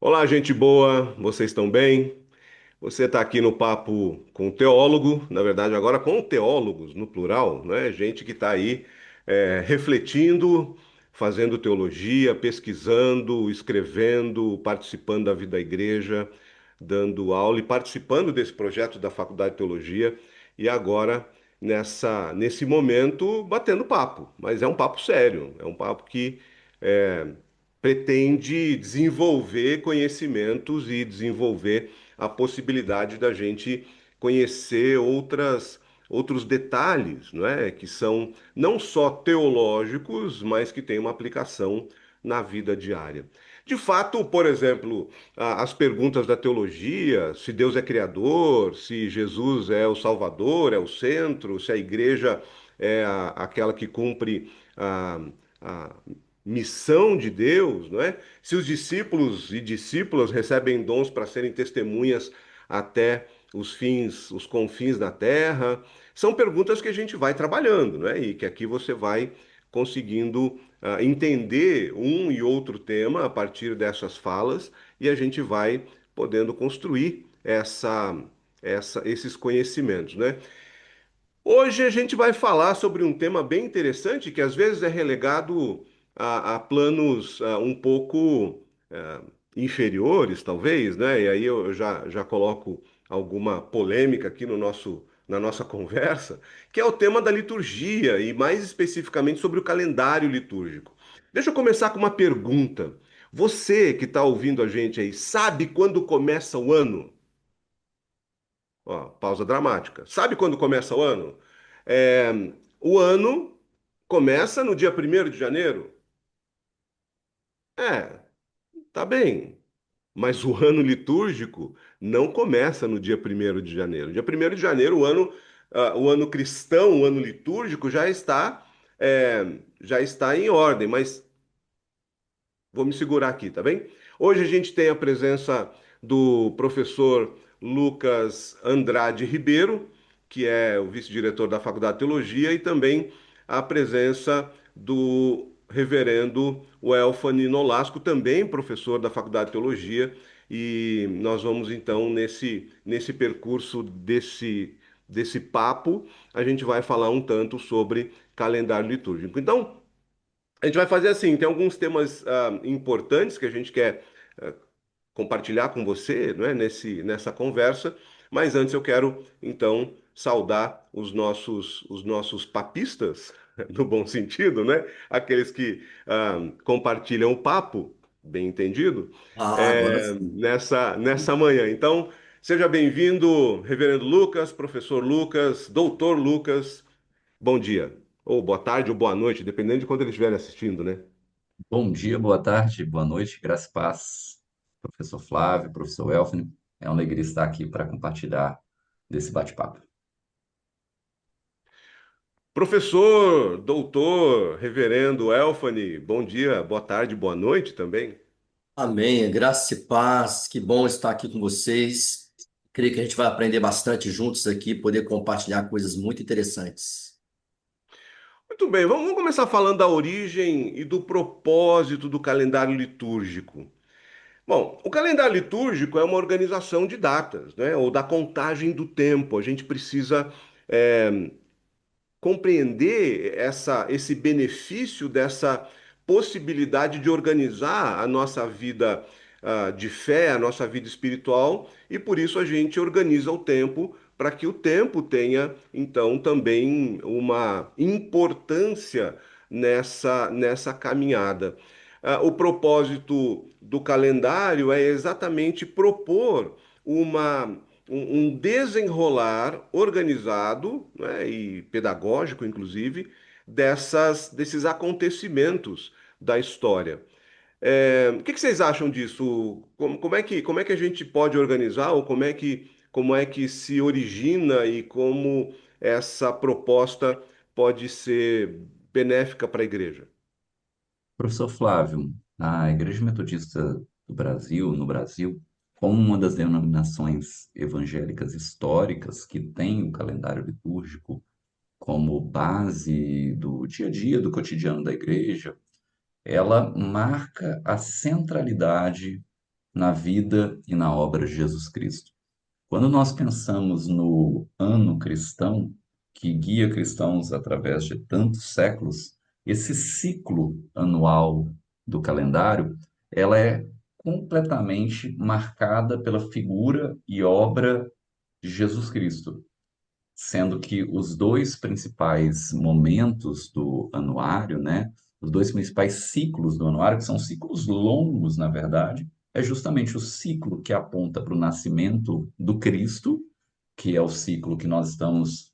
Olá, gente boa, vocês estão bem? Você está aqui no papo com um teólogo, na verdade, agora com teólogos no plural, né? Gente que está aí refletindo, fazendo teologia, pesquisando, escrevendo, participando da vida da igreja, dando aula e participando desse projeto da Faculdade de Teologia e agora nesse momento batendo papo, mas é um papo sério, é um papo que é, pretende desenvolver conhecimentos e desenvolver a possibilidade da gente conhecer outros detalhes, não é? Que são não só teológicos, mas que têm uma aplicação na vida diária. De fato, por exemplo, as perguntas da teologia, se Deus é criador, se Jesus é o Salvador, é o centro, se a igreja é aquela que cumpre a missão de Deus, não é? Se os discípulos e discípulas recebem dons para serem testemunhas até os fins, os confins da terra, são perguntas que a gente vai trabalhando, não é? E que aqui você vai conseguindo entender um e outro tema a partir dessas falas e a gente vai podendo construir esses conhecimentos, né? Hoje a gente vai falar sobre um tema bem interessante que às vezes é relegado a planos um pouco inferiores, talvez, né? E aí eu já coloco alguma polêmica aqui no na nossa conversa, que é o tema da liturgia e mais especificamente sobre o calendário litúrgico. Deixa eu começar com uma pergunta. Você que está ouvindo a gente aí, sabe quando começa o ano? Ó, pausa dramática. Sabe quando começa o ano? É, o ano começa no dia 1º de janeiro? É, tá bem. Mas o ano litúrgico não começa no dia 1º de janeiro. Dia 1º de janeiro, o ano cristão, o ano litúrgico já está em ordem, mas vou me segurar aqui, tá bem? Hoje a gente tem a presença do professor Lucas Andrade Ribeiro, que é o vice-diretor da Faculdade de Teologia, e também a presença do reverendo Welfane Nolasco, também professor da Faculdade de Teologia, e nós vamos então nesse percurso desse papo, a gente vai falar um tanto sobre calendário litúrgico. Então, a gente vai fazer assim, tem alguns temas importantes que a gente quer compartilhar com você, não é, nessa conversa, mas antes eu quero então saudar os nossos papistas, no bom sentido, né? Aqueles que compartilham o papo, bem entendido, Ah, agora sim. nessa manhã. Então, seja bem-vindo, Reverendo Lucas, professor Lucas, doutor Lucas, bom dia. Ou boa tarde ou boa noite, dependendo de quando eles estiverem assistindo, né? Bom dia, boa tarde, boa noite, graça e paz. Professor Flávio, professor Elfine, é uma alegria estar aqui para compartilhar desse bate-papo. Professor, doutor, reverendo Elfane, bom dia, boa tarde, boa noite também. Amém. Graça e paz. Que bom estar aqui com vocês. Creio que a gente vai aprender bastante juntos aqui, poder compartilhar coisas muito interessantes. Muito bem, vamos começar falando da origem e do propósito do calendário litúrgico. Bom, o calendário litúrgico é uma organização de datas, né? Ou da contagem do tempo. A gente precisa compreender esse benefício dessa possibilidade de organizar a nossa vida de fé, a nossa vida espiritual, e por isso a gente organiza o tempo para que o tempo tenha, então, também uma importância nessa caminhada. O propósito do calendário é exatamente propor uma um desenrolar organizado, né, e pedagógico, inclusive, desses acontecimentos da história. O que vocês acham disso? Como é que a gente pode organizar, ou como é que se origina e como essa proposta pode ser benéfica para a igreja? Professor Flávio, a Igreja Metodista do Brasil, no Brasil, como uma das denominações evangélicas históricas que tem o calendário litúrgico como base do dia a dia, do cotidiano da igreja, ela marca a centralidade na vida e na obra de Jesus Cristo. Quando nós pensamos no ano cristão, que guia cristãos através de tantos séculos, esse ciclo anual do calendário, ela é completamente marcada pela figura e obra de Jesus Cristo, sendo que os dois principais momentos do anuário, né, os dois principais ciclos do anuário, que são ciclos longos, na verdade, é justamente o ciclo que aponta para o nascimento do Cristo, que é o ciclo que nós estamos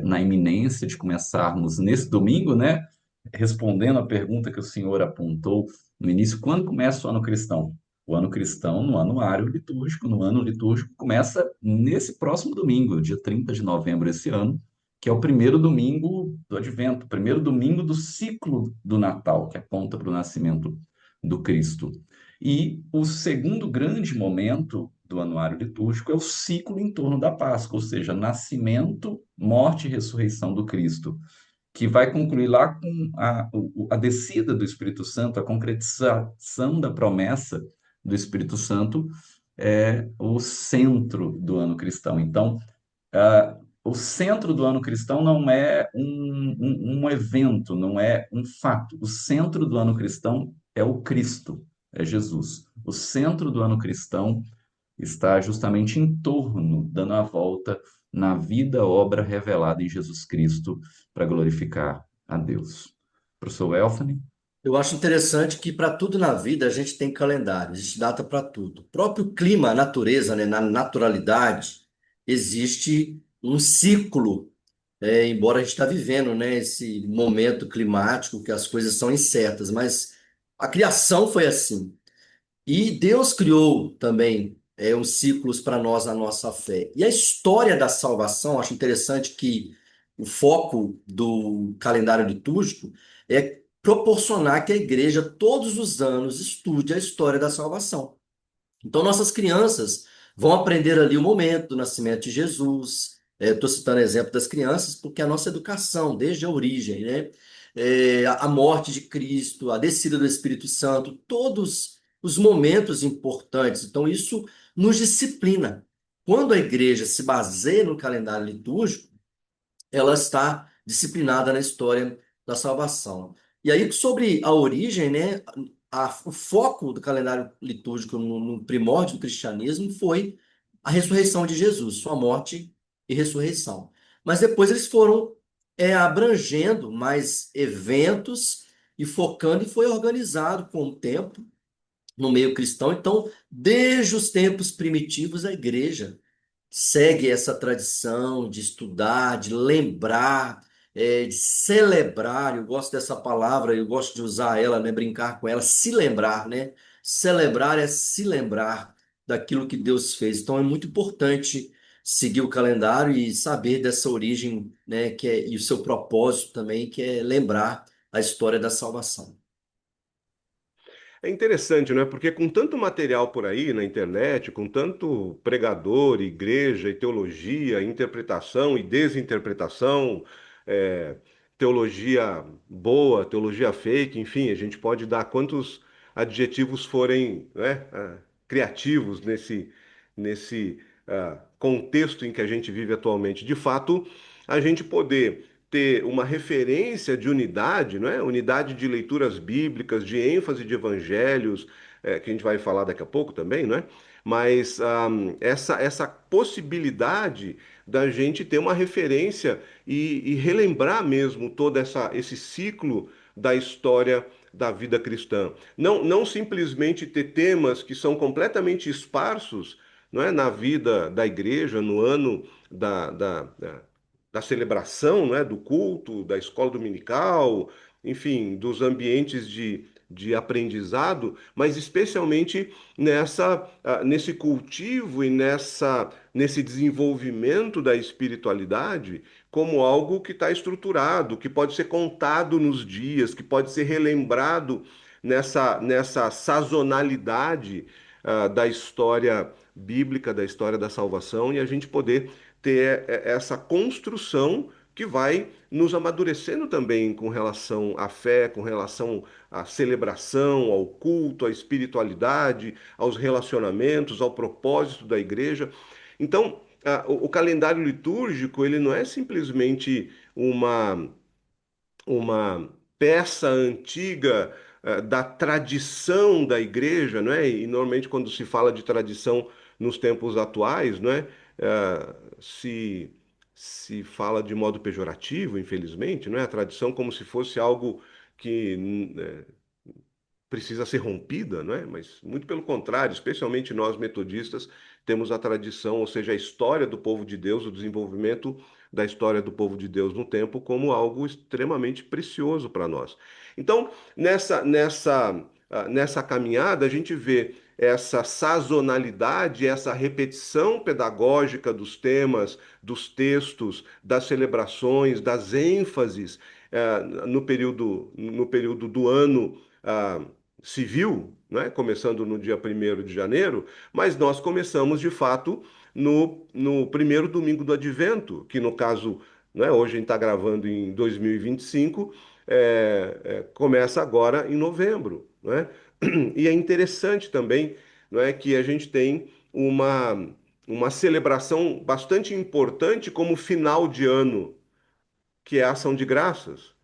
na iminência de começarmos nesse domingo, né? Respondendo à pergunta que o senhor apontou no início, quando começa o ano cristão? O ano cristão, no anuário litúrgico, no ano litúrgico, começa nesse próximo domingo, dia 30 de novembro desse ano, que é o primeiro domingo do Advento, o primeiro domingo do ciclo do Natal, que aponta para o nascimento do Cristo. E o segundo grande momento do anuário litúrgico é o ciclo em torno da Páscoa, ou seja, nascimento, morte e ressurreição do Cristo, que vai concluir lá com a descida do Espírito Santo, a concretização da promessa do Espírito Santo, é o centro do ano cristão. Então, o centro do ano cristão não é um evento, não é um fato. O centro do ano cristão é o Cristo, é Jesus. O centro do ano cristão está justamente em torno, dando a volta na vida, obra revelada em Jesus Cristo para glorificar a Deus. Professor Elfane? Eu acho interessante que para tudo na vida a gente tem calendário, existe data para tudo. O próprio clima, a natureza, né, na naturalidade, existe um ciclo, embora a gente está vivendo, né, esse momento climático que as coisas são incertas, mas a criação foi assim. E Deus criou também os ciclos para nós na nossa fé. E a história da salvação, acho interessante que o foco do calendário litúrgico é proporcionar que a igreja todos os anos estude a história da salvação. Então, nossas crianças vão aprender ali o momento do nascimento de Jesus. Estou citando exemplo das crianças porque a nossa educação, desde a origem, né? A morte de Cristo, a descida do Espírito Santo, todos os momentos importantes. Então, isso nos disciplina. Quando a igreja se baseia no calendário litúrgico, ela está disciplinada na história da salvação. E aí, sobre a origem, né, o foco do calendário litúrgico no primórdio do cristianismo foi a ressurreição de Jesus, sua morte e ressurreição. Mas depois eles foram abrangendo mais eventos e focando, e foi organizado com o tempo no meio cristão. Então, desde os tempos primitivos, a igreja segue essa tradição de estudar, de lembrar, de celebrar. Eu gosto dessa palavra, eu gosto de usar ela, né, brincar com ela, se lembrar, né? Celebrar é se lembrar daquilo que Deus fez. Então é muito importante seguir o calendário e saber dessa origem, né, e o seu propósito também, que é lembrar a história da salvação. É interessante, não é? Porque com tanto material por aí na internet, com tanto pregador, igreja e teologia, interpretação e desinterpretação, é, teologia boa, teologia fake, enfim, a gente pode dar quantos adjetivos forem, né, criativos nesse contexto em que a gente vive atualmente. De fato, a gente poder ter uma referência de unidade, não é? Unidade de leituras bíblicas, de ênfase de evangelhos, que a gente vai falar daqui a pouco também, não é? Mas essa possibilidade da gente ter uma referência e relembrar mesmo todo esse ciclo da história da vida cristã. Não simplesmente ter temas que são completamente esparsos, não é? Na vida da igreja, no ano da celebração, né, do culto, da escola dominical, enfim, dos ambientes de aprendizado, mas especialmente nesse cultivo e nesse desenvolvimento da espiritualidade como algo que está estruturado, que pode ser contado nos dias, que pode ser relembrado nessa sazonalidade da história bíblica, da história da salvação, e a gente poder ter essa construção que vai nos amadurecendo também com relação à fé, com relação à celebração, ao culto, à espiritualidade, aos relacionamentos, ao propósito da igreja. Então, o calendário litúrgico, ele não é simplesmente uma peça antiga da tradição da igreja, não é? E normalmente quando se fala de tradição nos tempos atuais, não é? Se fala de modo pejorativo, infelizmente, não é? A tradição como se fosse algo que precisa ser rompida, não é? Mas muito pelo contrário, especialmente nós metodistas temos a tradição, ou seja, a história do povo de Deus, o desenvolvimento da história do povo de Deus no tempo como algo extremamente precioso para nós. Então, nessa caminhada, a gente vê essa sazonalidade, essa repetição pedagógica dos temas, dos textos, das celebrações, das ênfases no período do ano civil, né? Começando no dia 1º de janeiro, mas nós começamos de fato no primeiro domingo do Advento, que no caso, né, hoje a gente está gravando em 2025, começa agora em novembro, né? E é interessante também, não é, que a gente tem uma celebração bastante importante como final de ano, que é a ação de graças.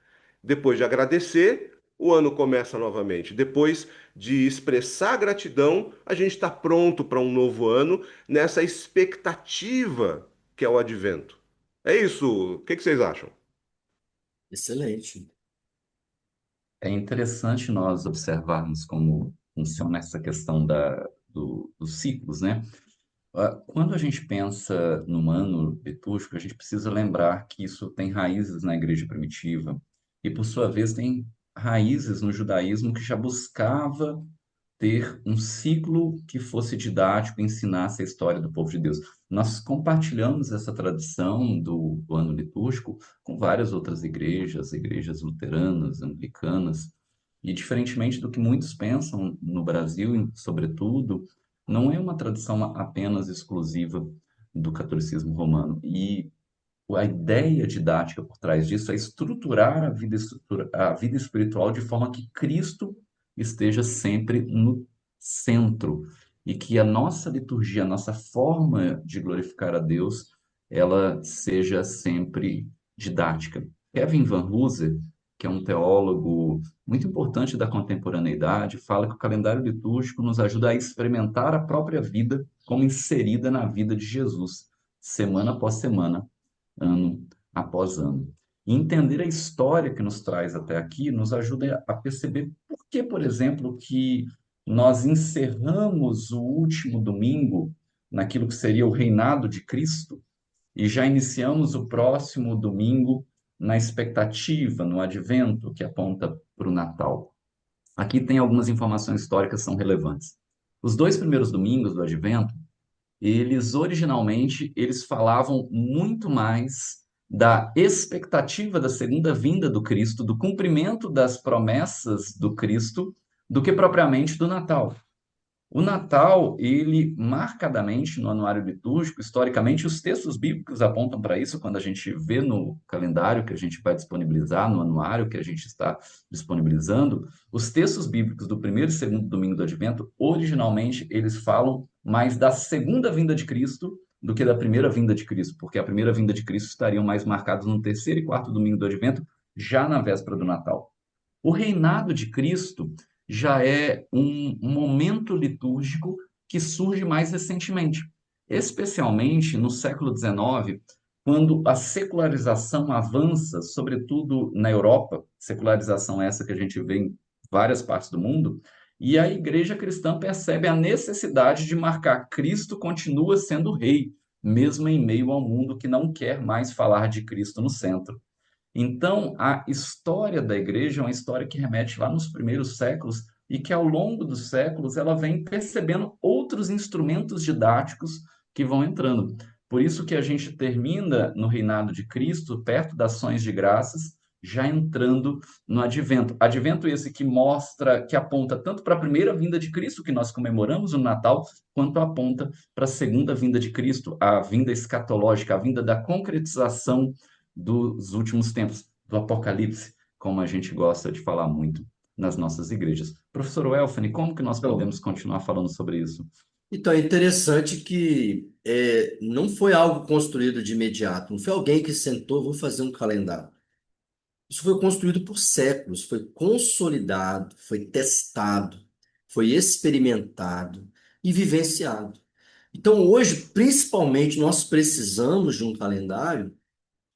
Depois de agradecer, o ano começa novamente. Depois de expressar gratidão, a gente está pronto para um novo ano nessa expectativa que é o advento. É isso. O que que vocês acham? Excelente. É interessante nós observarmos como funciona essa questão dos ciclos, né? Quando a gente pensa no ano litúrgico, a gente precisa lembrar que isso tem raízes na igreja primitiva e, por sua vez, tem raízes no judaísmo que já buscava ter um ciclo que fosse didático, ensinasse a história do povo de Deus. Nós compartilhamos essa tradição do ano litúrgico com várias outras igrejas, igrejas luteranas, anglicanas, e diferentemente do que muitos pensam no Brasil, sobretudo, não é uma tradição apenas exclusiva do catolicismo romano. E a ideia didática por trás disso é estruturar a vida espiritual de forma que Cristo esteja sempre no centro e que a nossa liturgia, a nossa forma de glorificar a Deus, ela seja sempre didática. Kevin Van Hooser, que é um teólogo muito importante da contemporaneidade, fala que o calendário litúrgico nos ajuda a experimentar a própria vida como inserida na vida de Jesus, semana após semana, ano após ano. E entender a história que nos traz até aqui nos ajuda a perceber por que, por exemplo, que nós encerramos o último domingo naquilo que seria o reinado de Cristo e já iniciamos o próximo domingo na expectativa, no advento que aponta para o Natal. Aqui tem algumas informações históricas que são relevantes. Os dois primeiros domingos do advento eles originalmente eles falavam muito mais da expectativa da segunda vinda do Cristo, do cumprimento das promessas do Cristo, do que propriamente do Natal. O Natal, ele marcadamente no anuário litúrgico, historicamente, os textos bíblicos apontam para isso quando a gente vê no calendário que a gente vai disponibilizar, no anuário que a gente está disponibilizando, os textos bíblicos do primeiro e segundo domingo do Advento, originalmente, eles falam mais da segunda vinda de Cristo do que da primeira vinda de Cristo, porque a primeira vinda de Cristo estariam mais marcados no terceiro e quarto domingo do Advento, já na véspera do Natal. O reinado de Cristo já é um momento litúrgico que surge mais recentemente, especialmente no século XIX, quando a secularização avança, sobretudo na Europa, secularização essa que a gente vê em várias partes do mundo, e a igreja cristã percebe a necessidade de marcar Cristo continua sendo rei, mesmo em meio ao mundo que não quer mais falar de Cristo no centro. Então, a história da igreja é uma história que remete lá nos primeiros séculos e que, ao longo dos séculos, ela vem percebendo outros instrumentos didáticos que vão entrando. Por isso que a gente termina no reinado de Cristo, perto das ações de graças, já entrando no advento. Advento esse que mostra, que aponta tanto para a primeira vinda de Cristo, que nós comemoramos no Natal, quanto aponta para a segunda vinda de Cristo, a vinda escatológica, a vinda da concretização dos últimos tempos, do Apocalipse, como a gente gosta de falar muito nas nossas igrejas. Professor Welfane, como que nós Então, podemos continuar falando sobre isso? então é interessante que não foi algo construído de imediato, não foi alguém que sentou, vou fazer um calendário. Isso foi construído por séculos, foi consolidado, foi testado, foi experimentado e vivenciado. Então, hoje, principalmente, nós precisamos de um calendário,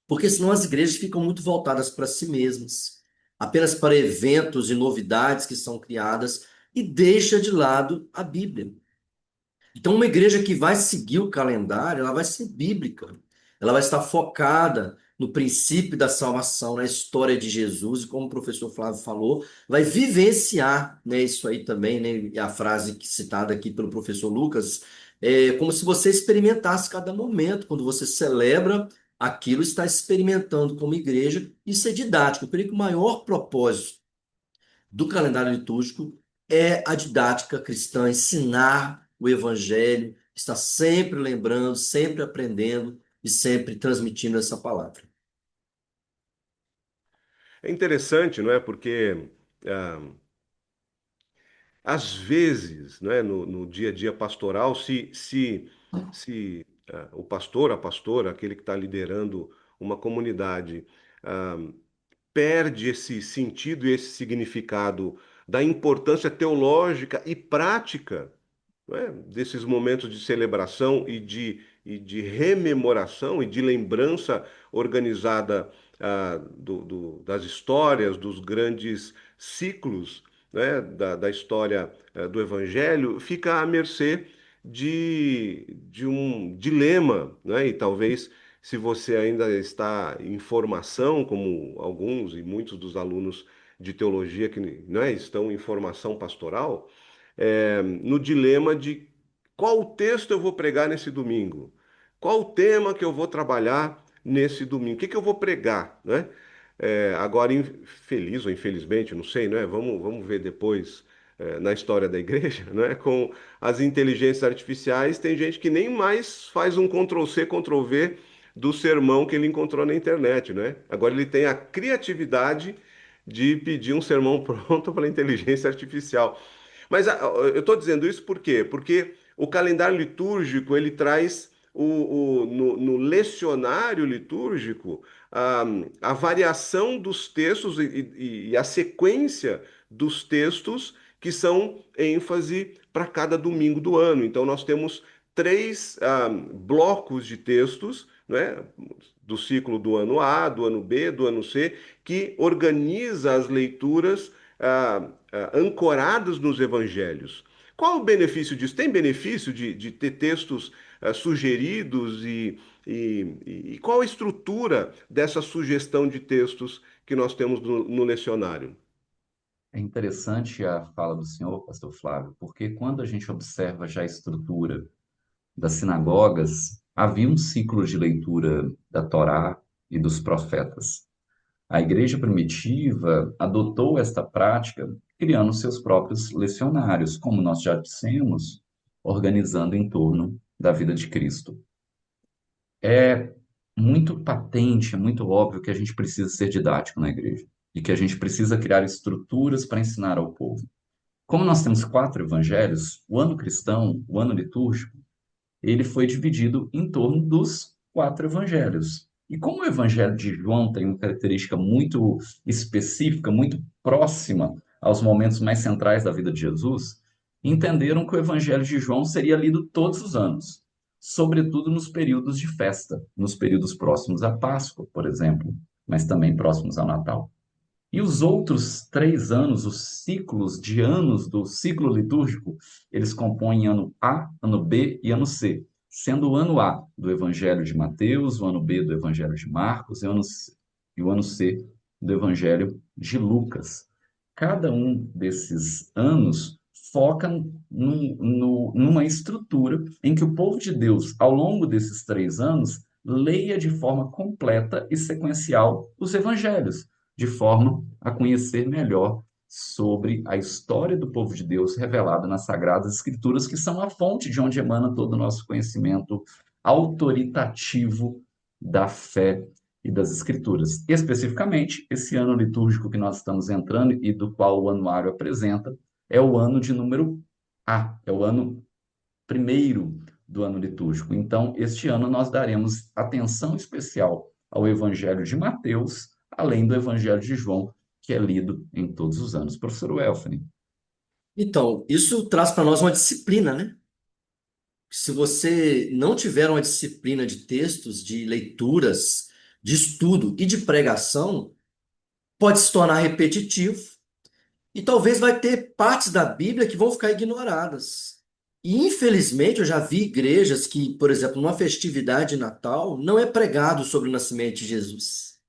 porque senão as igrejas ficam muito voltadas para si mesmas, apenas para eventos e novidades que são criadas e deixa de lado a Bíblia. Então, uma igreja que vai seguir o calendário, ela vai ser bíblica. Ela vai estar focada no princípio da salvação, na história de Jesus, e como o professor Flávio falou, vai vivenciar, né, isso aí também, né, e a frase citada aqui pelo professor Lucas, é como se você experimentasse cada momento, quando você celebra aquilo, está experimentando como igreja, isso é didático. Eu creio que o maior propósito do calendário litúrgico é a didática cristã, ensinar o evangelho, estar sempre lembrando, sempre aprendendo e sempre transmitindo essa palavra. É interessante, não é? Porque ah, às vezes, não é, no dia a dia pastoral, se o pastor, a pastora, aquele que está liderando uma comunidade, ah, perde esse sentido e esse significado da importância teológica e prática, não é, desses momentos de celebração e de rememoração e de lembrança organizada das histórias, dos grandes ciclos, né, da história do Evangelho, fica à mercê de um dilema, né, e talvez se você ainda está em formação, como alguns e muitos dos alunos de teologia que, né, estão em formação pastoral, no dilema de qual texto eu vou pregar nesse domingo, qual o tema que eu vou trabalhar nesse domingo, o que que eu vou pregar, né? Agora, feliz ou infelizmente, não sei, né? Vamos ver depois na história da igreja, né? Com as inteligências artificiais, tem gente que nem mais faz um Ctrl+C, Ctrl+V do sermão que ele encontrou na internet, né? Agora ele tem a criatividade de pedir um sermão pronto para a inteligência artificial. Mas eu estou dizendo isso por quê? Porque o calendário litúrgico ele traz no lecionário litúrgico a, a variação dos textos e a sequência dos textos que são ênfase para cada domingo do ano. Então nós temos três blocos de textos, né, do ciclo do ano A, do ano B, do ano C, que organiza as leituras ancorados nos evangelhos. Qual o benefício disso? Tem benefício de ter textos sugeridos e qual a estrutura dessa sugestão de textos que nós temos no lecionário? É interessante a fala do senhor, pastor Flávio, porque quando a gente observa já a estrutura das sinagogas, havia um ciclo de leitura da Torá e dos profetas. A igreja primitiva adotou esta prática, criando seus próprios lecionários, como nós já dissemos, organizando em torno da vida de Cristo. É muito patente, é muito óbvio que a gente precisa ser didático na igreja e que a gente precisa criar estruturas para ensinar ao povo. Como nós temos quatro evangelhos, o ano cristão, o ano litúrgico, ele foi dividido em torno dos quatro evangelhos. E como o evangelho de João tem uma característica muito específica, muito próxima aos momentos mais centrais da vida de Jesus, entenderam que o evangelho de João seria lido todos os anos, sobretudo nos períodos de festa, nos períodos próximos à Páscoa, por exemplo, mas também próximos ao Natal. E os outros 3 anos, os ciclos de anos do ciclo litúrgico, eles compõem ano A, ano B e ano C, sendo o ano A do Evangelho de Mateus, o ano B do Evangelho de Marcos e o ano C do Evangelho de Lucas. Cada um desses anos foca numa estrutura em que o povo de Deus, ao longo desses 3 anos, leia de forma completa e sequencial os evangelhos, de forma a conhecer melhor sobre a história do povo de Deus revelada nas Sagradas Escrituras, que são a fonte de onde emana todo o nosso conhecimento autoritativo da fé e das Escrituras. Especificamente, esse ano litúrgico que nós estamos entrando e do qual o anuário apresenta é o ano de número A, é o ano primeiro do ano litúrgico. Então, este ano nós daremos atenção especial ao Evangelho de Mateus, além do Evangelho de João, que é lido em todos os anos. Professor Welfane. Então, isso traz para nós uma disciplina, né? Se você não tiver uma disciplina de textos, de leituras, de estudo e de pregação, pode se tornar repetitivo e talvez vai ter partes da Bíblia que vão ficar ignoradas. E infelizmente eu já vi igrejas que, por exemplo, numa festividade de Natal, não é pregado sobre o nascimento de Jesus.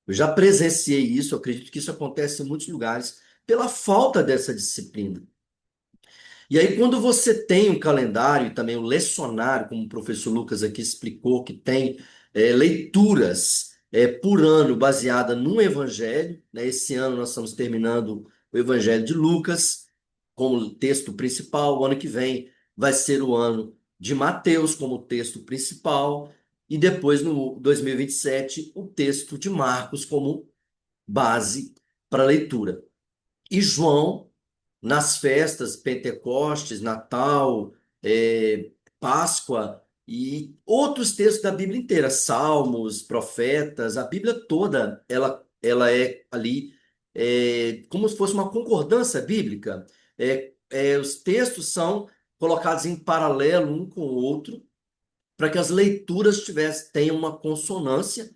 Eu já presenciei isso, eu acredito que isso acontece em muitos lugares, pela falta dessa disciplina. E aí, quando você tem um calendário e também um lecionário, como o professor Lucas aqui explicou, que tem leituras por ano baseada num evangelho, né? Esse ano nós estamos terminando o Evangelho de Lucas como texto principal, o ano que vem vai ser o ano de Mateus como texto principal, e depois, no 2027, o texto de Marcos como base para leitura. E João nas festas, Pentecostes, Natal, é, Páscoa e outros textos da Bíblia inteira, Salmos, Profetas, a Bíblia toda, ela é ali como se fosse uma concordância bíblica. Os textos são colocados em paralelo um com o outro, para que as leituras tenham uma consonância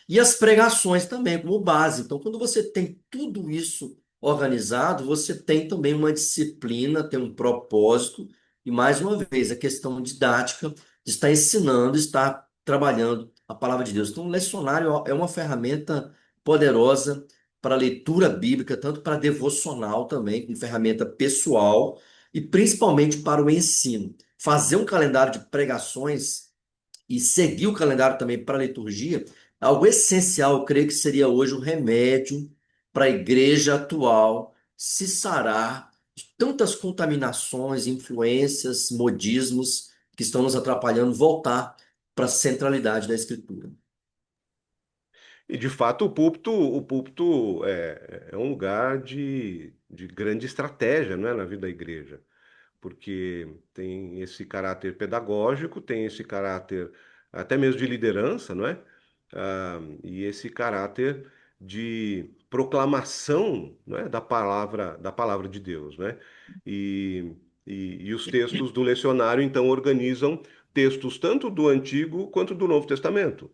e as pregações também como base. Então, quando você tem tudo isso organizado, você tem também uma disciplina, tem um propósito e, mais uma vez, a questão didática de estar ensinando, estar trabalhando a palavra de Deus. Então, o lecionário é uma ferramenta poderosa para a leitura bíblica, tanto para devocional também, como ferramenta pessoal e principalmente para o ensino. Fazer um calendário de pregações e seguir o calendário também para a liturgia, algo essencial, eu creio que seria hoje o remédio para a igreja atual se sarar de tantas contaminações, influências, modismos que estão nos atrapalhando voltar para a centralidade da Escritura. E de fato o púlpito é um lugar de grande estratégia, não é, na vida da igreja, porque tem esse caráter pedagógico, tem esse caráter até mesmo de liderança, não é? E esse caráter de proclamação, não é? Da palavra de Deus, né? E, e os textos do lecionário, então, organizam textos tanto do Antigo quanto do Novo Testamento,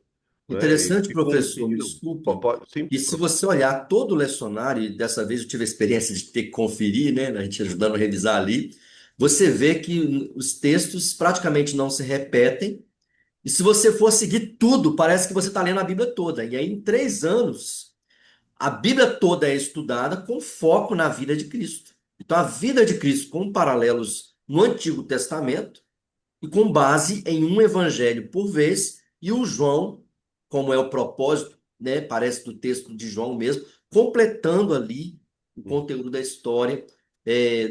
né? Eles Interessante, se professor, me combinam. desculpe. Sim, E se professor. você olhar todo o lecionário, e dessa vez eu tive a experiência de ter que conferir, né, a gente ajudando a revisar ali, você vê que os textos praticamente não se repetem. E se você for seguir tudo, parece que você está lendo a Bíblia toda. E aí, em 3 anos, a Bíblia toda é estudada com foco na vida de Cristo. Então, a vida de Cristo com paralelos no Antigo Testamento e com base em um evangelho por vez, e o João, como é o propósito, né, parece do texto de João mesmo, completando ali o conteúdo da história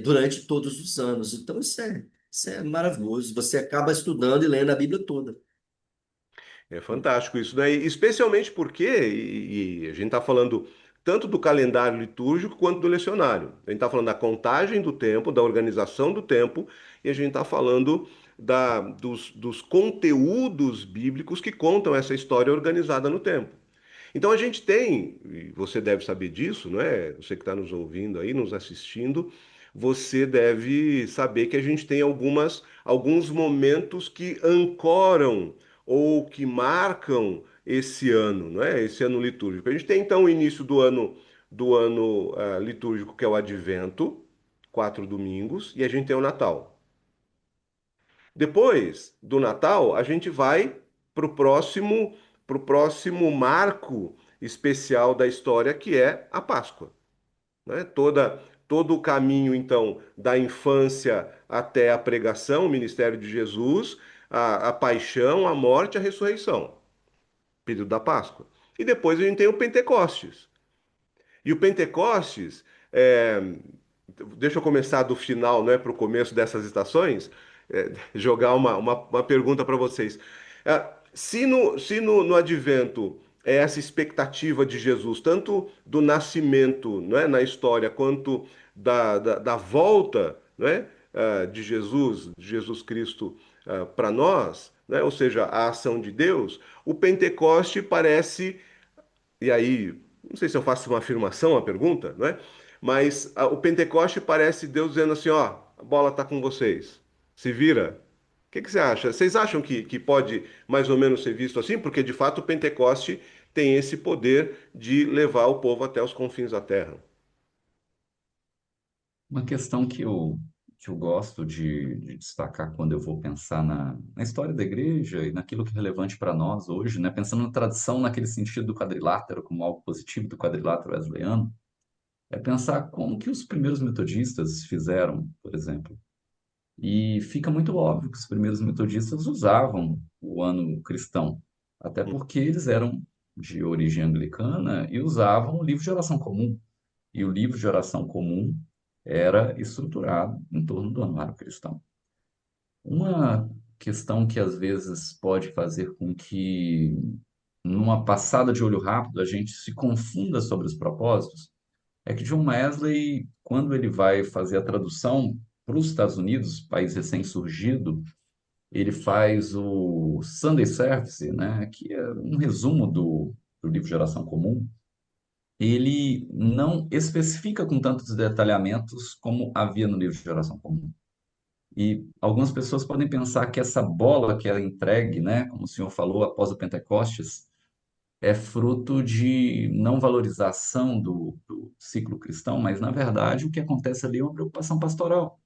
durante todos os anos. Então, isso é maravilhoso. Você acaba estudando e lendo a Bíblia toda. É fantástico isso, né? E especialmente porque, e a gente está falando tanto do calendário litúrgico quanto do lecionário. A gente está falando da contagem do tempo, da organização do tempo, e a gente está falando dos conteúdos bíblicos que contam essa história organizada no tempo. Então a gente tem, e você deve saber disso, não é? Você que está nos ouvindo aí, nos assistindo, você deve saber que a gente tem alguns momentos que ancoram ou que marcam esse ano, não é? Esse ano litúrgico. A gente tem então o início do ano litúrgico, que é o Advento, 4 domingos, e a gente tem o Natal. Depois do Natal, a gente vai para o próximo marco especial da história, que é a Páscoa, né? Todo o caminho, então, da infância até a pregação, o ministério de Jesus, a paixão, a morte, a ressurreição, período da Páscoa. E depois a gente tem o Pentecostes. E o Pentecostes, é, deixa eu começar do final, né, para o começo dessas estações, jogar uma pergunta para vocês. É, Se no advento é essa expectativa de Jesus, tanto do nascimento, né, na história, quanto da volta, né, de Jesus Cristo para nós, né, ou seja, a ação de Deus, o Pentecoste parece, e aí, não sei se eu faço uma afirmação, uma pergunta, né? Mas o Pentecoste parece Deus dizendo assim, ó, a bola está com vocês, se vira. O que você acha? Vocês acham que pode mais ou menos ser visto assim? Porque de fato o Pentecoste tem esse poder de levar o povo até os confins da terra. Uma questão que eu gosto de destacar quando eu vou pensar na história da igreja e naquilo que é relevante para nós hoje, né? Pensando na tradição naquele sentido do quadrilátero como algo positivo do quadrilátero wesleyano, é pensar como que os primeiros metodistas fizeram, por exemplo. E fica muito óbvio que os primeiros metodistas usavam o ano cristão, até porque eles eram de origem anglicana e usavam o livro de oração comum. E o livro de oração comum era estruturado em torno do anuário cristão. Uma questão que às vezes pode fazer com que, numa passada de olho rápido, a gente se confunda sobre os propósitos é que John Wesley, quando ele vai fazer a tradução para os Estados Unidos, país recém-surgido, ele faz o Sunday Service, né, que é um resumo do livro de oração comum. Ele não especifica com tantos detalhamentos como havia no livro de oração comum. E algumas pessoas podem pensar que essa bola que é entregue, né, como o senhor falou, após o Pentecostes, é fruto de não valorização do ciclo cristão, mas, na verdade, o que acontece ali é uma preocupação pastoral.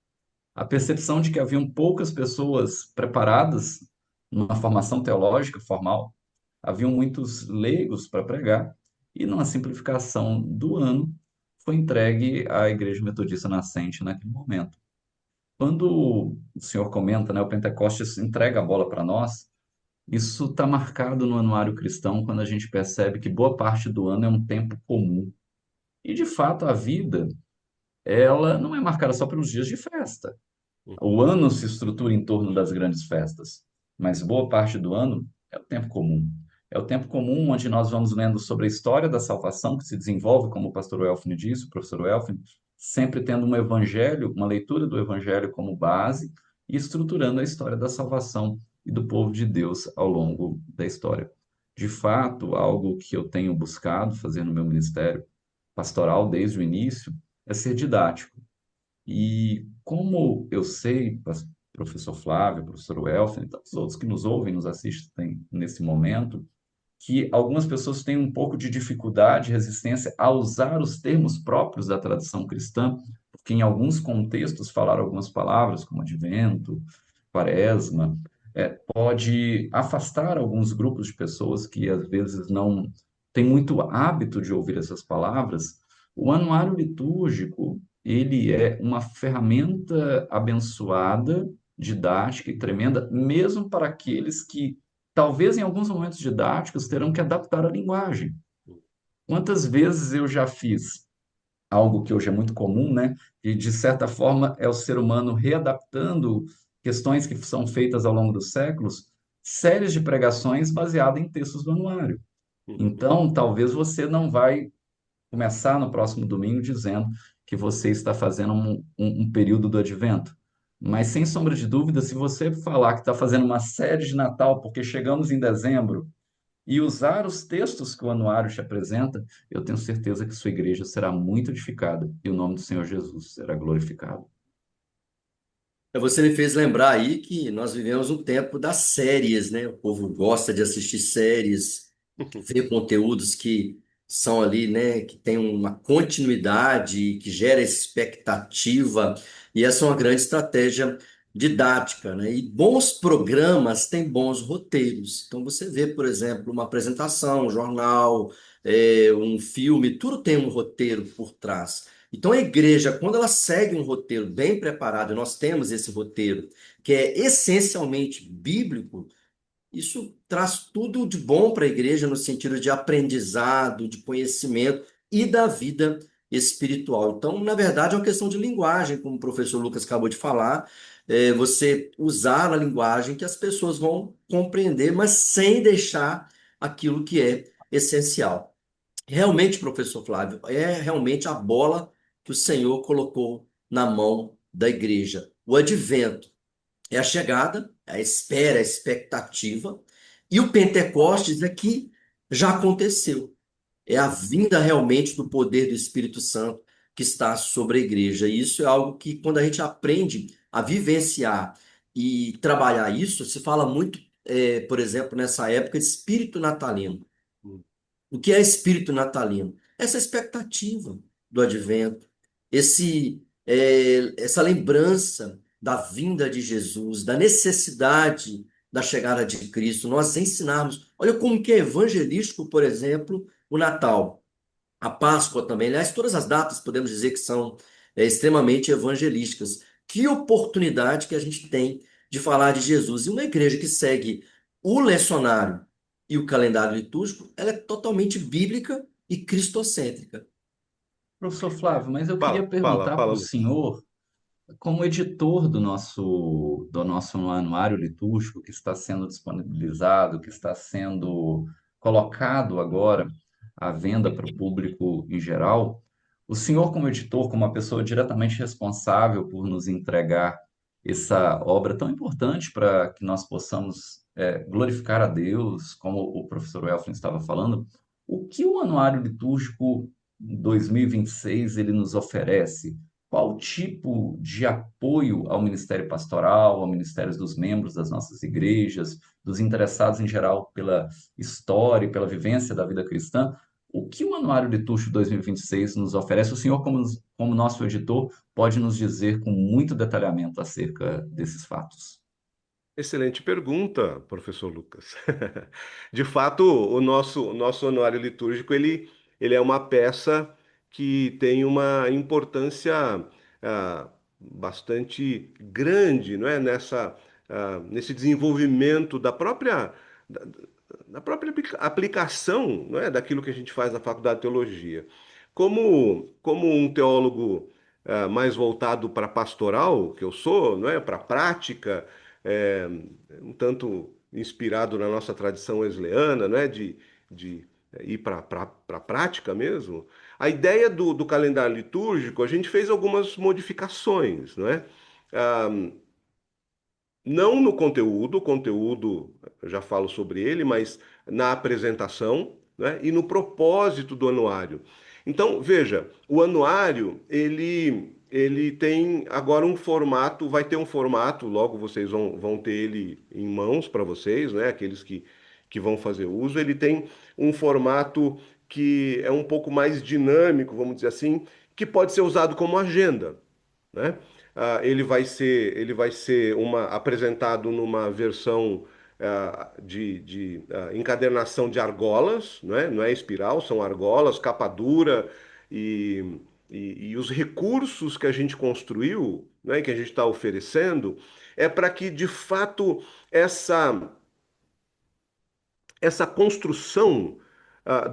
A percepção de que haviam poucas pessoas preparadas numa formação teológica formal, haviam muitos leigos para pregar, e numa simplificação do ano, foi entregue à Igreja Metodista Nascente naquele momento. Quando o senhor comenta, né, o Pentecostes entrega a bola para nós, isso está marcado no anuário cristão quando a gente percebe que boa parte do ano é um tempo comum. E, de fato, a vida, ela não é marcada só pelos dias de festa. O ano se estrutura em torno das grandes festas, mas boa parte do ano é o tempo comum. É o tempo comum onde nós vamos lendo sobre a história da salvação que se desenvolve, como o pastor Elfine disse, o professor Elfine, sempre tendo um evangelho, uma leitura do evangelho como base e estruturando a história da salvação e do povo de Deus ao longo da história. De fato, algo que eu tenho buscado fazer no meu ministério pastoral desde o início é ser didático. E como eu sei, professor Flávio, professor Welfen, e tantos outros que nos ouvem, nos assistem nesse momento, que algumas pessoas têm um pouco de dificuldade, resistência a usar os termos próprios da tradição cristã, porque em alguns contextos falar algumas palavras, como advento, quaresma, pode afastar alguns grupos de pessoas que às vezes não têm muito hábito de ouvir essas palavras. O anuário litúrgico, ele é uma ferramenta abençoada, didática e tremenda, mesmo para aqueles que talvez em alguns momentos didáticos terão que adaptar a linguagem. Quantas vezes eu já fiz algo que hoje é muito comum, né? E de certa forma é o ser humano readaptando questões que são feitas ao longo dos séculos, séries de pregações baseadas em textos do anuário. Então, talvez você não vai começar no próximo domingo dizendo que você está fazendo um período do advento. Mas, sem sombra de dúvida, se você falar que está fazendo uma série de Natal, porque chegamos em dezembro, e usar os textos que o anuário te apresenta, eu tenho certeza que sua igreja será muito edificada e o nome do Senhor Jesus será glorificado. Você me fez lembrar aí que nós vivemos um tempo das séries, né? O povo gosta de assistir séries, ver conteúdos que são ali, né? Que tem uma continuidade, que gera expectativa, e essa é uma grande estratégia didática, né? E bons programas têm bons roteiros. Então você vê, por exemplo, uma apresentação, um jornal, um filme, tudo tem um roteiro por trás. Então, a igreja, quando ela segue um roteiro bem preparado, e nós temos esse roteiro, que é essencialmente bíblico, isso traz tudo de bom para a igreja no sentido de aprendizado, de conhecimento e da vida espiritual. Então, na verdade, é uma questão de linguagem, como o professor Lucas acabou de falar. você usar a linguagem que as pessoas vão compreender, mas sem deixar aquilo que é essencial. Realmente, professor Flávio, é realmente a bola que o Senhor colocou na mão da igreja. O advento é a chegada, é a espera, a expectativa, e o Pentecostes é que já aconteceu. É a vinda realmente do poder do Espírito Santo que está sobre a igreja. E isso é algo que, quando a gente aprende a vivenciar e trabalhar isso, se fala muito, por exemplo, nessa época, de espírito natalino. O que é espírito natalino? Essa expectativa do advento, essa lembrança da vinda de Jesus, da necessidade da chegada de Cristo. Nós ensinarmos, olha como que é evangelístico, por exemplo, o Natal, a Páscoa também. Aliás, todas as datas podemos dizer que são extremamente evangelísticas. Que oportunidade que a gente tem de falar de Jesus. E uma igreja que segue o lecionário e o calendário litúrgico, ela é totalmente bíblica e cristocêntrica. Professor Flávio, mas eu queria Fala, fala, perguntar para fala, o Lucas. senhor, como editor do nosso anuário litúrgico que está sendo disponibilizado, que está sendo colocado agora à venda para o público em geral, o senhor, como editor, como uma pessoa diretamente responsável por nos entregar essa obra tão importante para que nós possamos glorificar a Deus, como o professor Elfrin estava falando, o que o Anuário Litúrgico 2026 ele nos oferece? Qual tipo de apoio ao Ministério Pastoral, ao Ministérios dos membros das nossas igrejas, dos interessados em geral pela história e pela vivência da vida cristã? O que o Anuário Litúrgico 2026 nos oferece? O senhor, como nosso editor, pode nos dizer com muito detalhamento acerca desses fatos. Excelente pergunta, professor Lucas. De fato, o nosso anuário litúrgico ele é uma peça que tem uma importância bastante grande, não é? Nesse desenvolvimento da, da própria aplicação, não é? Daquilo que a gente faz na Faculdade de Teologia. Como um teólogo mais voltado para pastoral, que eu sou, não é? Para a prática é, um tanto inspirado na nossa tradição wesleyana, né, de ir para a prática mesmo. A ideia do calendário litúrgico, a gente fez algumas modificações, não é? Ah, não no conteúdo, o conteúdo eu já falo sobre ele, mas na apresentação, né, e no propósito do anuário. Então, veja, o anuário, ele tem agora um formato, vai ter um formato, logo vocês vão ter ele em mãos para vocês, né, aqueles que vão fazer uso. Ele tem um formato que é um pouco mais dinâmico, vamos dizer assim, que pode ser usado como agenda, né? Ele vai ser apresentado numa versão de encadernação de argolas, não é espiral, são argolas, capa dura e, e os recursos que a gente construiu, né, que a gente está oferecendo, é para que de fato essa essa construção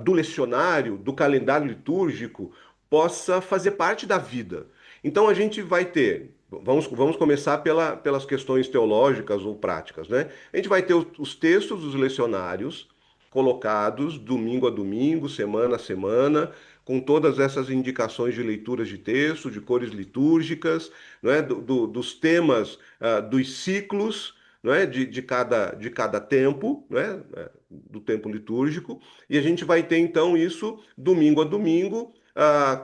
do lecionário, do calendário litúrgico, possa fazer parte da vida. Então a gente vai ter, vamos começar pelas questões teológicas ou práticas, né? A gente vai ter os textos dos lecionários colocados domingo a domingo, semana a semana, com todas essas indicações de leituras de texto, de cores litúrgicas, não é? Dos temas, dos ciclos, não é? De cada tempo, né? Do tempo litúrgico, e a gente vai ter então isso domingo a domingo,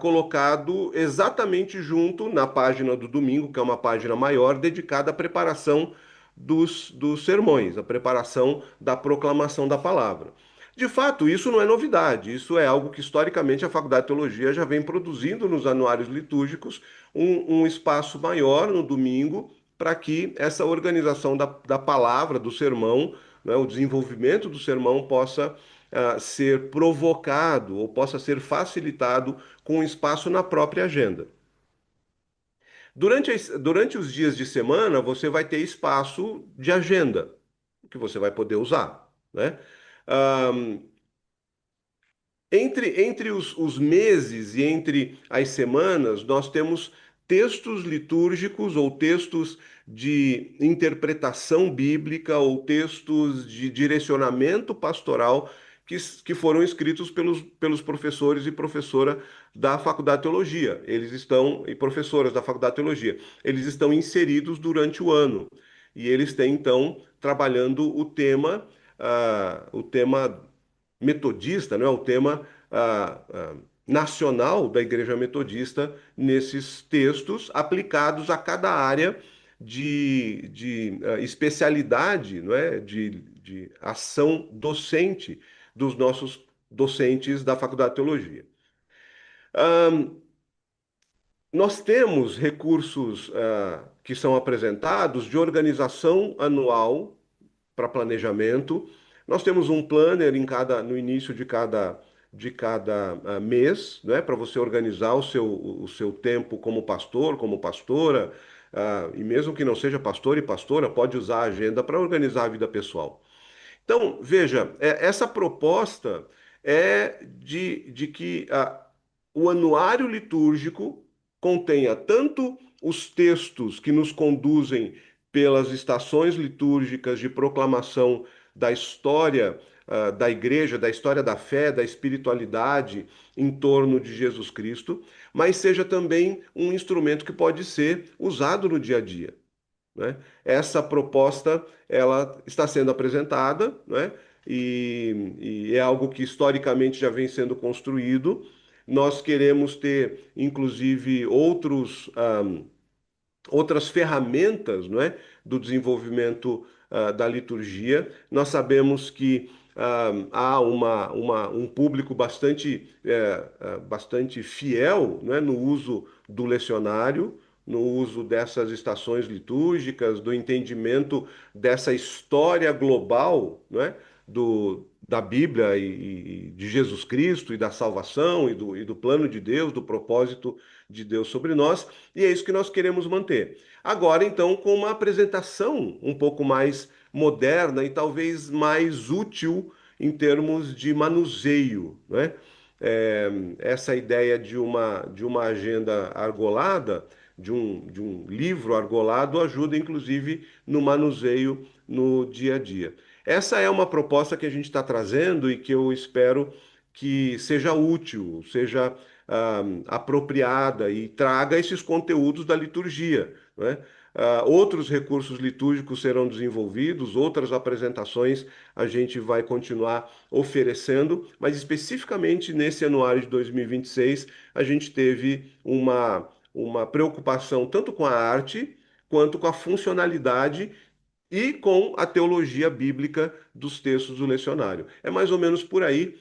colocado exatamente junto na página do domingo, que é uma página maior, dedicada à preparação dos sermões, à preparação da proclamação da palavra. De fato, isso não é novidade, isso é algo que historicamente a Faculdade de Teologia já vem produzindo nos anuários litúrgicos, um espaço maior no domingo, para que essa organização da palavra, do sermão, né, o desenvolvimento do sermão possa ser provocado ou possa ser facilitado com um espaço na própria agenda. Durante os dias de semana, você vai ter espaço de agenda, que você vai poder usar, né? Ahn, entre os meses e entre as semanas, nós temos textos litúrgicos ou textos de interpretação bíblica ou textos de direcionamento pastoral que foram escritos pelos professores e professora da Faculdade de Teologia. Eles estão, e professoras da Faculdade de Teologia, eles estão inseridos durante o ano. E eles têm, então, trabalhando o tema metodista, não é? O tema nacional da Igreja Metodista nesses textos aplicados a cada área de especialidade, não é? De ação docente dos nossos docentes da Faculdade de Teologia. Nós temos recursos que são apresentados de organização anual para planejamento. Nós temos um planner no início de cada mês, né, para você organizar o seu tempo como pastor, como pastora, e mesmo que não seja pastor e pastora, pode usar a agenda para organizar a vida pessoal. Então, veja, essa proposta é de que o anuário litúrgico contenha tanto os textos que nos conduzem pelas estações litúrgicas de proclamação da história da igreja, da história da fé, da espiritualidade em torno de Jesus Cristo, mas seja também um instrumento que pode ser usado no dia a dia, né? Essa proposta ela está sendo apresentada, né? E é algo que historicamente já vem sendo construído. Nós queremos ter, inclusive, outras ferramentas, não é, do desenvolvimento da liturgia. Nós sabemos que há um público bastante fiel, não é, no uso do lecionário, no uso dessas estações litúrgicas, do entendimento dessa história global, não é, da Bíblia e de Jesus Cristo e da salvação e do plano de Deus, do propósito de Deus sobre nós. E é isso que nós queremos manter. Agora, então, com uma apresentação um pouco mais moderna e talvez mais útil em termos de manuseio, né? Essa ideia de uma agenda argolada, de um livro argolado, ajuda inclusive no manuseio no dia a dia. Essa é uma proposta que a gente está trazendo e que eu espero que seja útil, seja apropriada e traga esses conteúdos da liturgia, né? Outros recursos litúrgicos serão desenvolvidos, outras apresentações a gente vai continuar oferecendo, mas especificamente nesse anuário de 2026, a gente teve uma preocupação tanto com a arte quanto com a funcionalidade e com a teologia bíblica dos textos do lecionário. É mais ou menos por aí.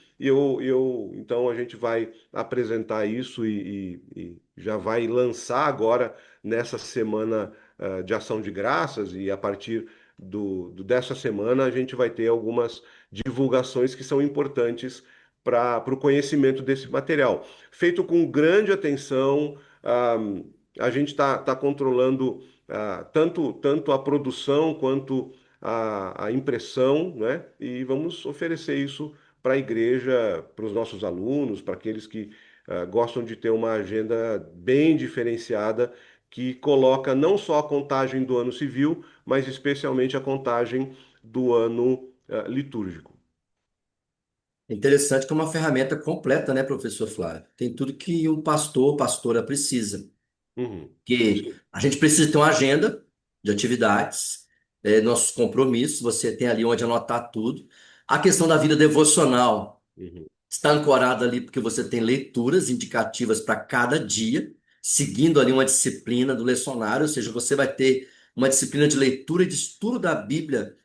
Então a gente vai apresentar isso e já vai lançar agora nessa semana de ação de graças e a partir dessa semana a gente vai ter algumas divulgações que são importantes para o conhecimento desse material. Feito com grande atenção, a gente está controlando tanto a produção quanto a impressão, né? E vamos oferecer isso para a igreja, para os nossos alunos, para aqueles que gostam de ter uma agenda bem diferenciada, que coloca não só a contagem do ano civil, mas especialmente a contagem do ano litúrgico. Interessante que é uma ferramenta completa, né, professor Flávio? Tem tudo que um pastor, pastora precisa. Uhum. Que a gente precisa ter uma agenda de atividades, nossos compromissos, você tem ali onde anotar tudo. A questão da vida devocional Uhum. está ancorada ali porque você tem leituras indicativas para cada dia, seguindo ali uma disciplina do lecionário, ou seja, você vai ter uma disciplina de leitura e de estudo da Bíblia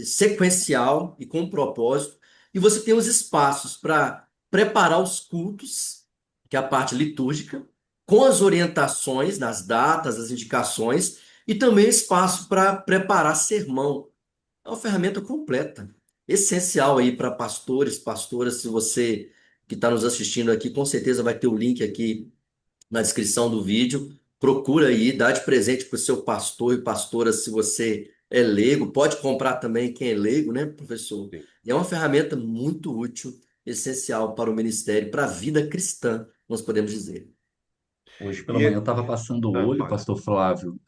sequencial e com propósito. E você tem os espaços para preparar os cultos, que é a parte litúrgica, com as orientações nas datas, as indicações, e também espaço para preparar sermão. É uma ferramenta completa, essencial aí para pastores, pastoras. Se você que está nos assistindo aqui, com certeza vai ter o link aqui na descrição do vídeo. Procura aí, dá de presente para o seu pastor e pastora se você é leigo. Pode comprar também quem é leigo, né, professor? Sim. E é uma ferramenta muito útil, essencial para o ministério, para a vida cristã, nós podemos dizer. Hoje pela E manhã eu estava passando o olho, fale. pastor Flávio,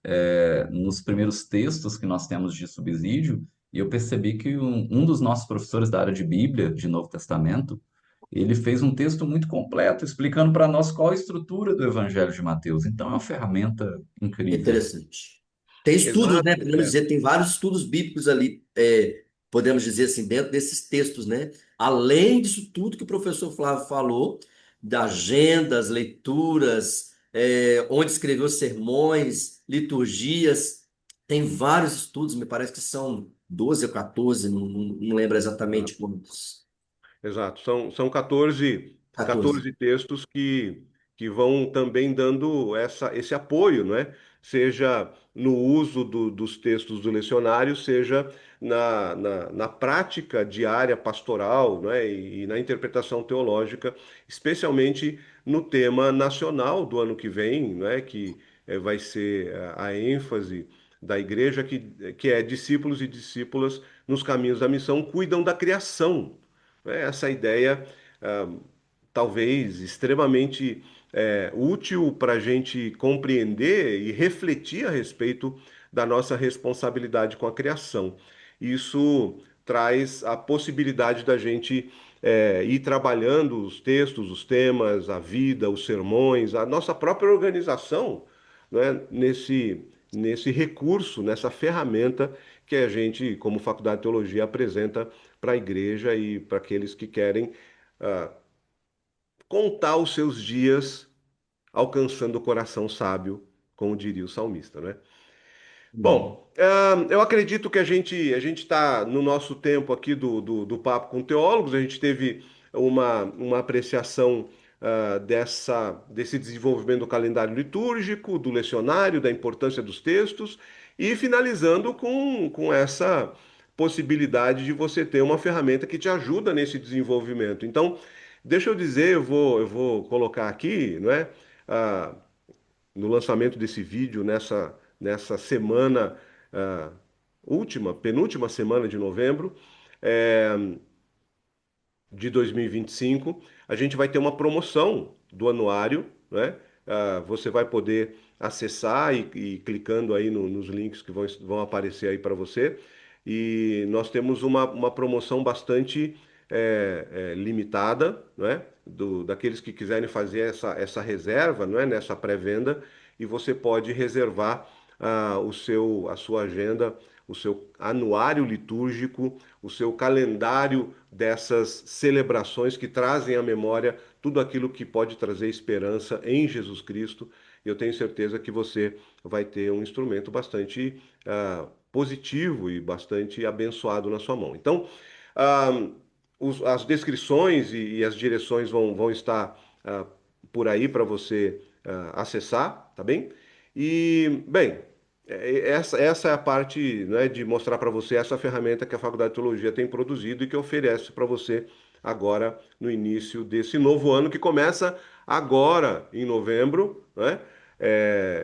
nos primeiros textos que nós temos de subsídio, e eu percebi que um dos nossos professores da área de Bíblia, de Novo Testamento, ele fez um texto muito completo, explicando para nós qual a estrutura do Evangelho de Mateus. Então é uma ferramenta incrível. Interessante. Tem estudos, né? Exato. Podemos dizer, tem vários estudos bíblicos ali, podemos dizer assim, dentro desses textos, né? Além disso tudo que o professor Flávio falou, da agenda, as leituras, onde escreveu sermões, liturgias, tem vários estudos, me parece que são 12 ou 14, não lembro exatamente quantos. Exato. São 14, 14. 14 textos que vão também dando esse apoio, não é? Seja no uso dos textos do lecionário, seja na prática diária pastoral, não é? E na interpretação teológica, especialmente no tema nacional do ano que vem, não é? Que vai ser a ênfase da igreja, que é discípulos e discípulas nos caminhos da missão, cuidam da criação. Essa ideia, ah, talvez extremamente útil para a gente compreender e refletir a respeito da nossa responsabilidade com a criação. Isso traz a possibilidade da gente ir trabalhando os textos, os temas, a vida, os sermões, a nossa própria organização, né, nesse recurso, nessa ferramenta que a gente, como Faculdade de Teologia, apresenta para a igreja e para aqueles que querem ah, contar os seus dias alcançando o coração sábio, como diria o salmista, né? Bom, Bom, eu acredito que a gente está no nosso tempo aqui do Papo com Teólogos, a gente teve uma apreciação desse desenvolvimento do calendário litúrgico, do lecionário, da importância dos textos, e finalizando com essa possibilidade de você ter uma ferramenta que te ajuda nesse desenvolvimento. Então, deixa eu dizer, eu vou colocar aqui, não é? Ah, no lançamento desse vídeo, nessa semana, ah, penúltima semana de novembro, eh, de 2025, a gente vai ter uma promoção do anuário, né? Você vai poder acessar e clicando aí nos links que vão aparecer aí para você. E nós temos uma promoção bastante limitada, né? Daqueles que quiserem fazer essa reserva, não é? Nessa pré-venda, e você pode reservar a sua agenda, o seu anuário litúrgico, o seu calendário dessas celebrações que trazem à memória tudo aquilo que pode trazer esperança em Jesus Cristo. Eu tenho certeza que você vai ter um instrumento bastante positivo e bastante abençoado na sua mão. Então, ah, as descrições e as direções vão estar ah, por aí para você acessar, tá bem? E, bem, essa é a parte, né, de mostrar para você essa ferramenta que a Faculdade de Teologia tem produzido e que oferece para você agora no início desse novo ano que começa agora em novembro, né?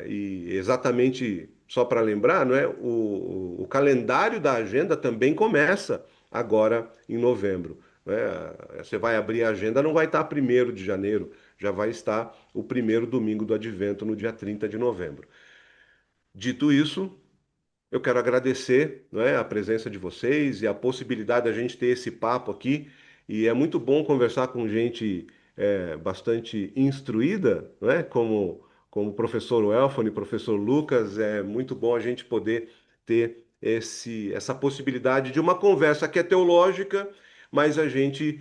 E exatamente só para lembrar, não é? O calendário da agenda também começa agora em novembro, né? Você vai abrir a agenda, não vai estar 1º de janeiro, já vai estar o primeiro domingo do Advento no dia 30 de novembro. Dito isso, eu quero agradecer, não é, a presença de vocês e a possibilidade da gente ter esse papo aqui. E é muito bom conversar com gente bastante instruída, não é? Como o professor Welfone, professor Lucas. É muito bom a gente poder ter essa possibilidade de uma conversa que é teológica, mas a gente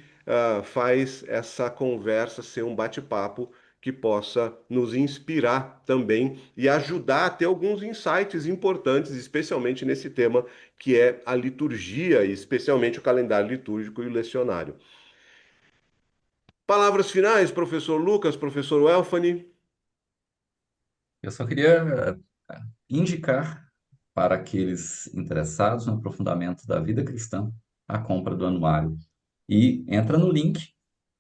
faz essa conversa ser um bate-papo que possa nos inspirar também e ajudar a ter alguns insights importantes, especialmente nesse tema que é a liturgia, e especialmente o calendário litúrgico e o lecionário. Palavras finais, professor Lucas, professor Welfane. Eu só queria indicar para aqueles interessados no aprofundamento da vida cristã a compra do anuário. E entra no link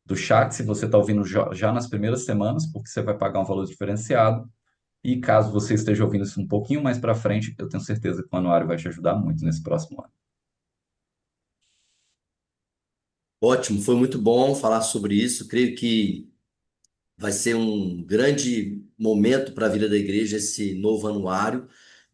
do chat se você está ouvindo já nas primeiras semanas, porque você vai pagar um valor diferenciado. E caso você esteja ouvindo isso um pouquinho mais para frente, eu tenho certeza que o anuário vai te ajudar muito nesse próximo ano. ótimo, foi muito bom falar sobre isso. Creio que vai ser um grande momento para a vida da igreja, esse novo anuário.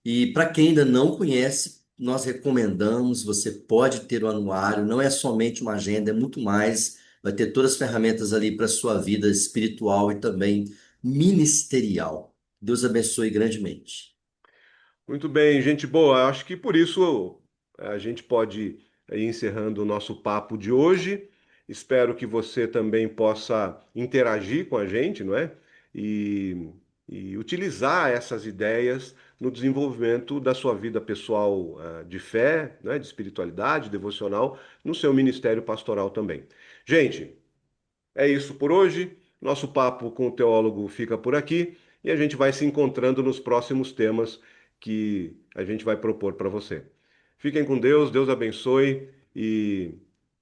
E para quem ainda não conhece, nós recomendamos, você pode ter o anuário, não é somente uma agenda, é muito mais, vai ter todas as ferramentas ali para a sua vida espiritual e também ministerial. Deus abençoe grandemente. Muito bem, gente boa. Acho que por isso a gente pode ir encerrando o nosso papo de hoje. Espero que você também possa interagir com a gente, não é? E, e utilizar essas ideias no desenvolvimento da sua vida pessoal, de fé, né? De espiritualidade, devocional, no seu ministério pastoral também. Gente, é isso por hoje. Nosso papo com o teólogo fica por aqui e a gente vai se encontrando nos próximos temas que a gente vai propor para você. Fiquem com Deus, Deus abençoe e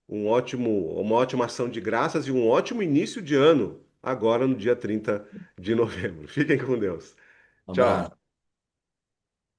uma ótima ação de graças e um ótimo início de ano, agora no dia 30 de novembro. Fiquem com Deus. Um Tchau. abraço.